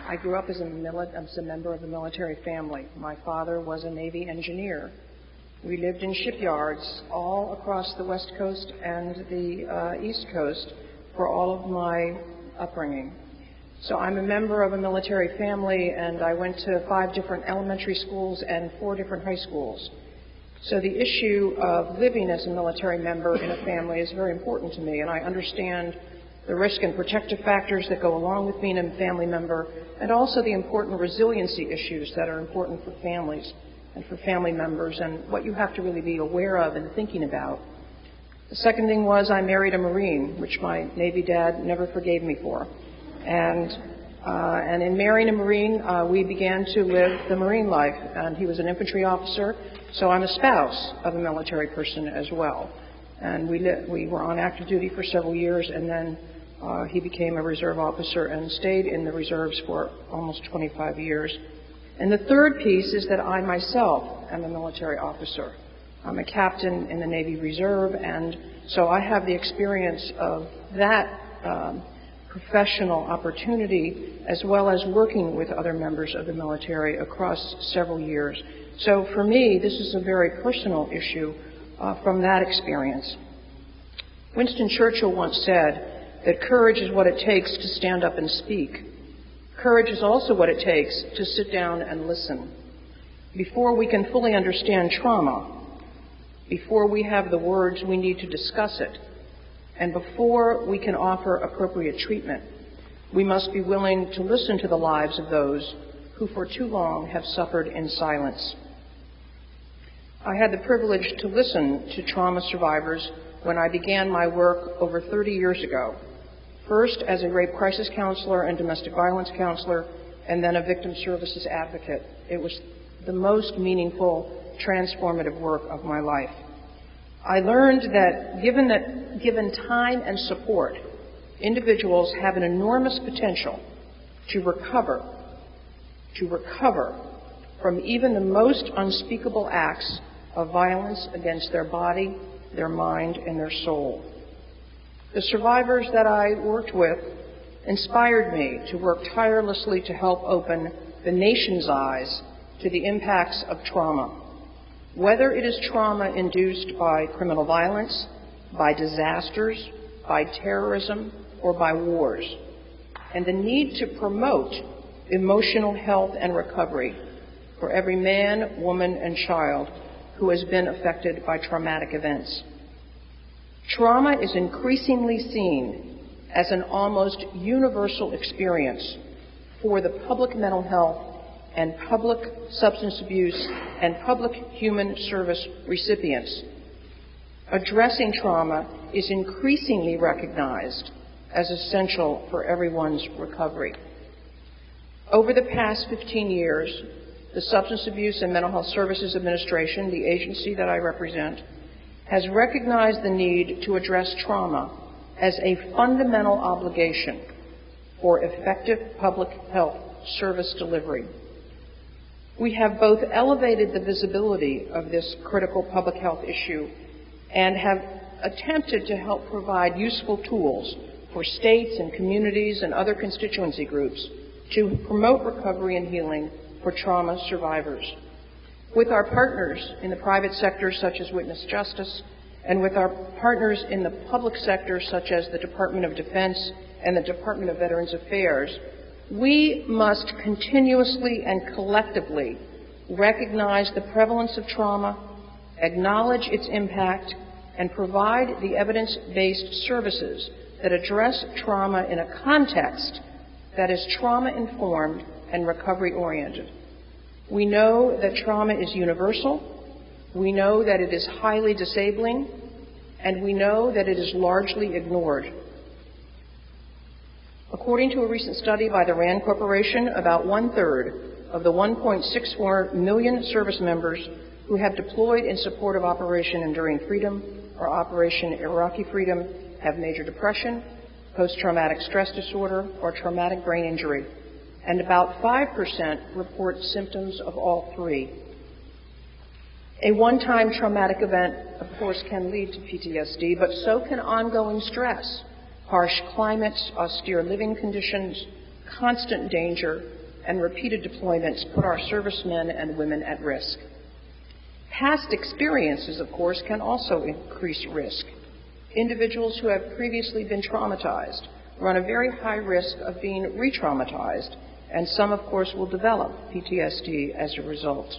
I grew up as a member of a military family. My father was a Navy engineer. We lived in shipyards all across the West Coast and the East Coast for all of my upbringing. So I'm a member of a military family, and I went to 5 different elementary schools and 4 different high schools. So the issue of living as a military member in a family is very important to me, and I understand the risk and protective factors that go along with being a family member, and also the important resiliency issues that are important for families and for family members, and what you have to really be aware of and thinking about. The second thing was I married a Marine, which my Navy dad never forgave me for. And in marrying a Marine, we began to live the Marine life. And he was an infantry officer, so I'm a spouse of a military person as well. And we were on active duty for several years, and then he became a reserve officer and stayed in the reserves for almost 25 years. And the third piece is that I myself am a military officer. I'm a captain in the Navy Reserve, and so I have the experience of that professional opportunity, as well as working with other members of the military across several years. So for me, this is a very personal issue from that experience. Winston Churchill once said that courage is what it takes to stand up and speak. Courage is also what it takes to sit down and listen. Before we can fully understand trauma, before we have the words we need to discuss it, and before we can offer appropriate treatment, we must be willing to listen to the lives of those who for too long have suffered in silence. I had the privilege to listen to trauma survivors when I began my work over 30 years ago, first as a rape crisis counselor and domestic violence counselor, and then a victim services advocate. It was the most meaningful, transformative work of my life. I learned that given time and support, individuals have an enormous potential to recover from even the most unspeakable acts of violence against their body, their mind, and their soul. The survivors that I worked with inspired me to work tirelessly to help open the nation's eyes to the impacts of trauma, whether it is trauma induced by criminal violence, by disasters, by terrorism, or by wars, and the need to promote emotional health and recovery for every man, woman, and child who has been affected by traumatic events. Trauma is increasingly seen as an almost universal experience for the public mental health and public substance abuse and public human service recipients. Addressing trauma is increasingly recognized as essential for everyone's recovery. Over the past 15 years, the Substance Abuse and Mental Health Services Administration, the agency that I represent, has recognized the need to address trauma as a fundamental obligation for effective public health service delivery. We have both elevated the visibility of this critical public health issue and have attempted to help provide useful tools for states and communities and other constituency groups to promote recovery and healing for trauma survivors. With our partners in the private sector, such as Witness Justice, and with our partners in the public sector, such as the Department of Defense and the Department of Veterans Affairs, we must continuously and collectively recognize the prevalence of trauma, acknowledge its impact, and provide the evidence-based services that address trauma in a context that is trauma-informed and recovery-oriented. We know that trauma is universal, we know that it is highly disabling, and we know that it is largely ignored. According to a recent study by the RAND Corporation, about 1/3 of the 1.64 million service members who have deployed in support of Operation Enduring Freedom or Operation Iraqi Freedom have major depression, post-traumatic stress disorder, or traumatic brain injury, and about 5% report symptoms of all three. A one-time traumatic event, of course, can lead to PTSD, but so can ongoing stress, harsh climates, austere living conditions, constant danger, and repeated deployments put our servicemen and women at risk. Past experiences, of course, can also increase risk. Individuals who have previously been traumatized run a very high risk of being re-traumatized, and some, of course, will develop PTSD as a result.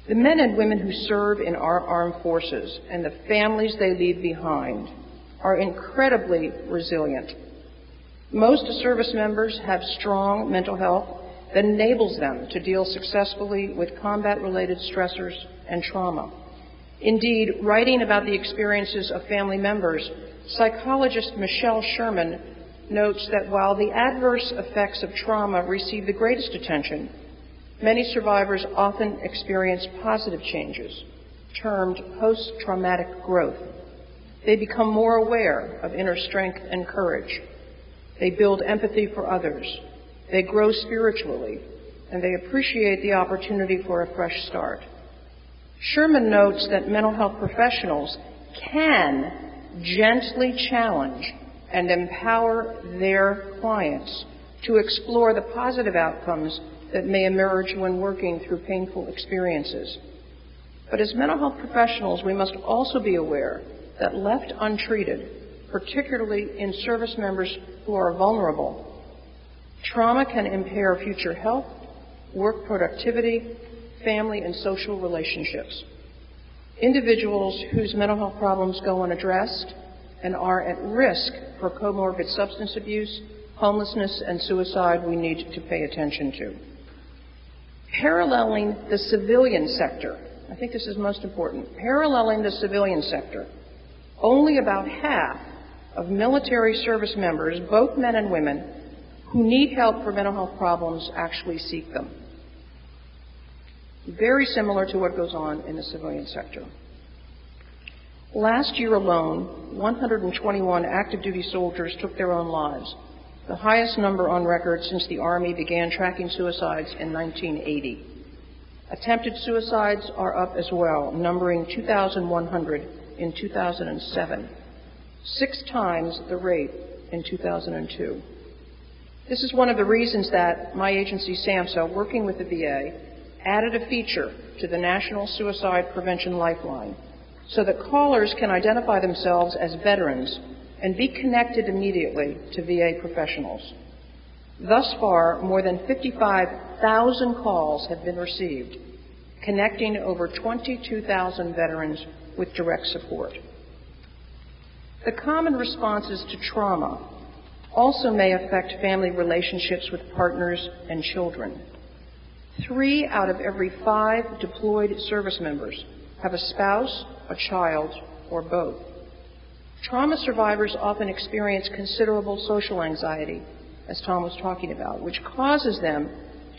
The men and women who serve in our armed forces and the families they leave behind are incredibly resilient. Most service members have strong mental health that enables them to deal successfully with combat-related stressors and trauma. Indeed, writing about the experiences of family members, psychologist Michelle Sherman notes that while the adverse effects of trauma receive the greatest attention, many survivors often experience positive changes, termed post-traumatic growth. They become more aware of inner strength and courage. They build empathy for others. They grow spiritually, and they appreciate the opportunity for a fresh start. Sherman notes that mental health professionals can gently challenge and empower their clients to explore the positive outcomes that may emerge when working through painful experiences. But as mental health professionals, we must also be aware that left untreated, particularly in service members who are vulnerable, trauma can impair future health, work productivity, family and social relationships. Individuals whose mental health problems go unaddressed and are at risk for comorbid substance abuse, homelessness, and suicide we need to pay attention to. Paralleling the civilian sector, I think this is most important, paralleling the civilian sector, only about half of military service members, both men and women, who need help for mental health problems actually seek them. Very similar to what goes on in the civilian sector. Last year alone, 121 active duty soldiers took their own lives, the highest number on record since the Army began tracking suicides in 1980. Attempted suicides are up as well, numbering 2,100 in 2007, 6 times the rate in 2002. This is one of the reasons that my agency, SAMHSA, working with the VA, added a feature to the National Suicide Prevention Lifeline so that callers can identify themselves as veterans and be connected immediately to VA professionals. Thus far, more than 55,000 calls have been received, connecting over 22,000 veterans with direct support. The common responses to trauma also may affect family relationships with partners and children. 3 out of every 5 deployed service members have a spouse, a child, or both. Trauma survivors often experience considerable social anxiety, as Tom was talking about, which causes them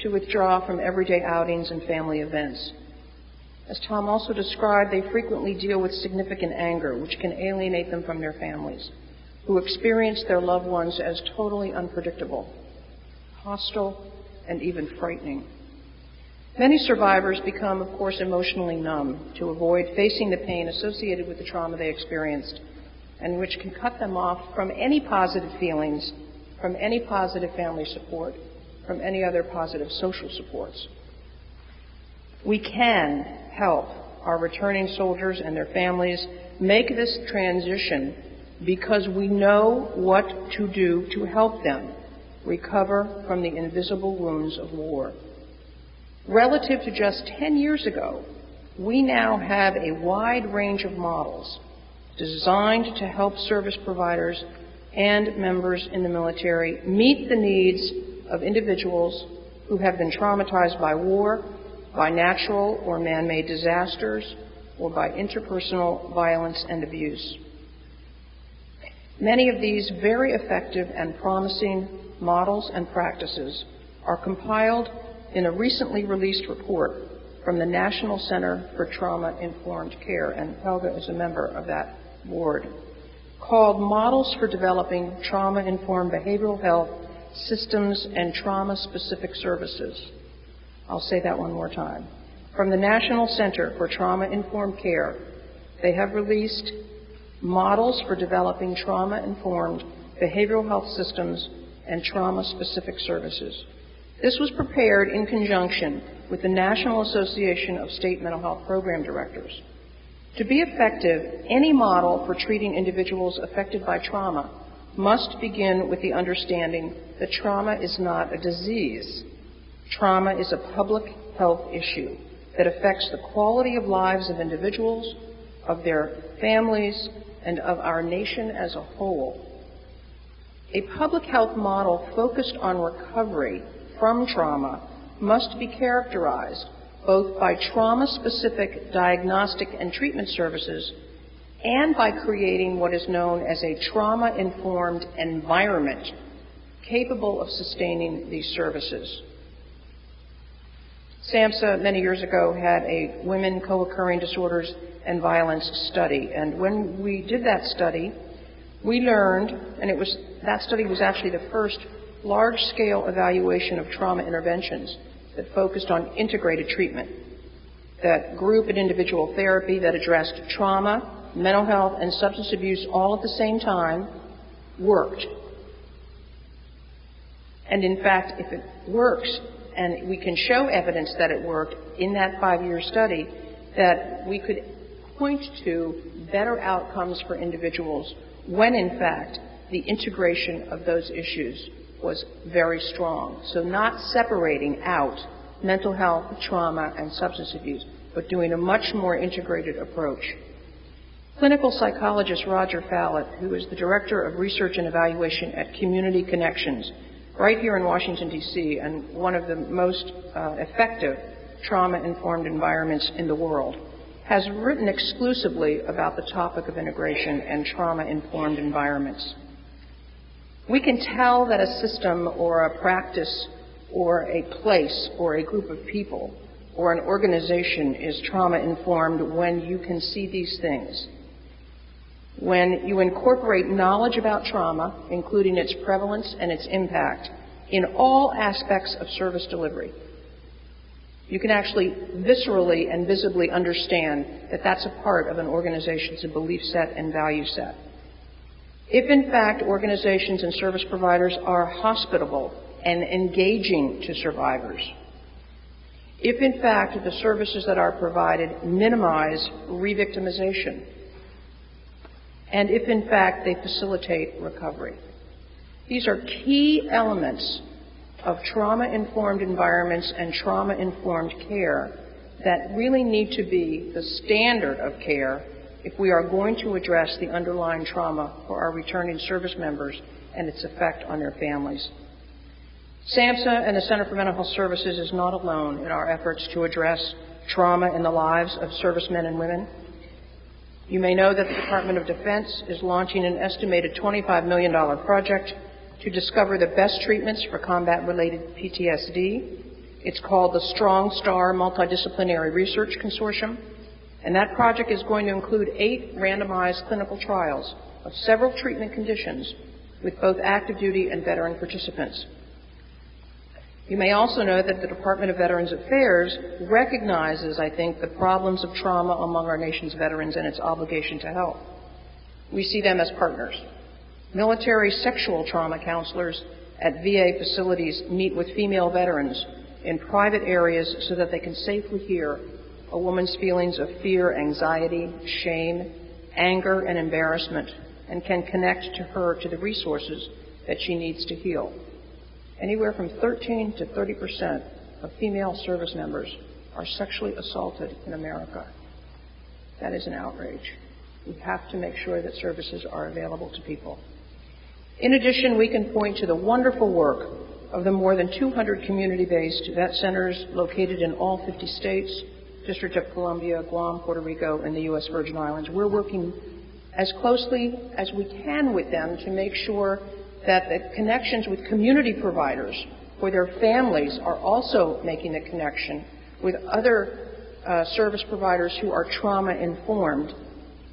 to withdraw from everyday outings and family events. As Tom also described, they frequently deal with significant anger, which can alienate them from their families, who experience their loved ones as totally unpredictable, hostile, and even frightening. Many survivors become, of course, emotionally numb to avoid facing the pain associated with the trauma they experienced, and which can cut them off from any positive feelings, from any positive family support, from any other positive social supports. We can help our returning soldiers and their families make this transition because we know what to do to help them recover from the invisible wounds of war. Relative to just 10 years ago, we now have a wide range of models designed to help service providers and members in the military meet the needs of individuals who have been traumatized by war, by natural or man-made disasters, or by interpersonal violence and abuse. Many of these very effective and promising models and practices are compiled in a recently released report from the National Center for Trauma-Informed Care, and Helga is a member of that board, called Models for Developing Trauma-Informed Behavioral Health Systems and Trauma-Specific Services. I'll say that one more time. From the National Center for Trauma-Informed Care, they have released Models for Developing Trauma-Informed Behavioral Health Systems and trauma-specific services. This was prepared in conjunction with the National Association of State Mental Health Program Directors. To be effective, any model for treating individuals affected by trauma must begin with the understanding that trauma is not a disease. Trauma is a public health issue that affects the quality of lives of individuals, of their families, and of our nation as a whole. A public health model focused on recovery from trauma must be characterized both by trauma-specific diagnostic and treatment services and by creating what is known as a trauma-informed environment capable of sustaining these services. SAMHSA many years ago had a Women Co-occurring Disorders and Violence study, and when we did that study, we learned, and that study was actually the first large-scale evaluation of trauma interventions that focused on integrated treatment, that group and individual therapy that addressed trauma, mental health, and substance abuse all at the same time worked. And in fact, if it works, and we can show evidence that it worked in that 5-year study, that we could point to better outcomes for individuals when, in fact, the integration of those issues was very strong. So not separating out mental health, trauma, and substance abuse, but doing a much more integrated approach. Clinical psychologist Roger Fallett, who is the Director of Research and Evaluation at Community Connections, right here in Washington, D.C., and one of the most effective trauma-informed environments in the world, has written exclusively about the topic of integration and trauma-informed environments. We can tell that a system or a practice or a place or a group of people or an organization is trauma-informed when you can see these things. When you incorporate knowledge about trauma, including its prevalence and its impact, in all aspects of service delivery. You can actually viscerally and visibly understand that that's a part of an organization's belief set and value set. If, in fact, organizations and service providers are hospitable and engaging to survivors, if, in fact, the services that are provided minimize re-victimization, and if, in fact, they facilitate recovery. These are key elements of trauma-informed environments and trauma-informed care that really need to be the standard of care if we are going to address the underlying trauma for our returning service members and its effect on their families. SAMHSA and the Center for Mental Health Services is not alone in our efforts to address trauma in the lives of servicemen and women. You may know that the Department of Defense is launching an estimated $25 million project to discover the best treatments for combat-related PTSD. It's called the Strong Star Multidisciplinary Research Consortium, and that project is going to include 8 randomized clinical trials of several treatment conditions with both active duty and veteran participants. You may also know that the Department of Veterans Affairs recognizes, I think, the problems of trauma among our nation's veterans and its obligation to help. We see them as partners. Military sexual trauma counselors at VA facilities meet with female veterans in private areas so that they can safely hear a woman's feelings of fear, anxiety, shame, anger, and embarrassment, and can connect her to the resources that she needs to heal. Anywhere from 13 to 30% of female service members are sexually assaulted in America. That is an outrage. We have to make sure that services are available to people. In addition, we can point to the wonderful work of the more than 200 community-based vet centers located in all 50 states, District of Columbia, Guam, Puerto Rico, and the U.S. Virgin Islands. We're working as closely as we can with them to make sure that the connections with community providers for their families are also making the connection with other service providers who are trauma-informed,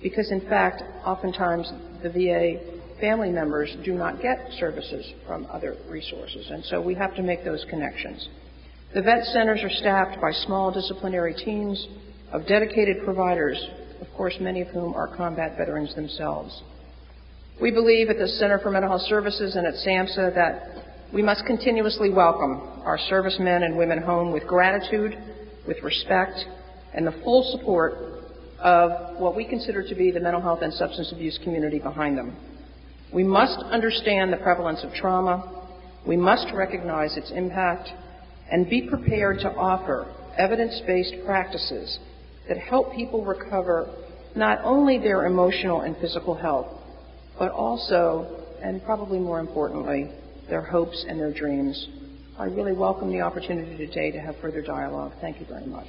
because, in fact, oftentimes the VA family members do not get services from other resources, and so we have to make those connections. The vet centers are staffed by small disciplinary teams of dedicated providers, of course, many of whom are combat veterans themselves. We believe at the Center for Mental Health Services and at SAMHSA that we must continuously welcome our servicemen and women home with gratitude, with respect, and the full support of what we consider to be the mental health and substance abuse community behind them. We must understand the prevalence of trauma. We must recognize its impact and be prepared to offer evidence-based practices that help people recover not only their emotional and physical health, but also, and probably more importantly, their hopes and their dreams. I really welcome the opportunity today to have further dialogue. Thank you very much.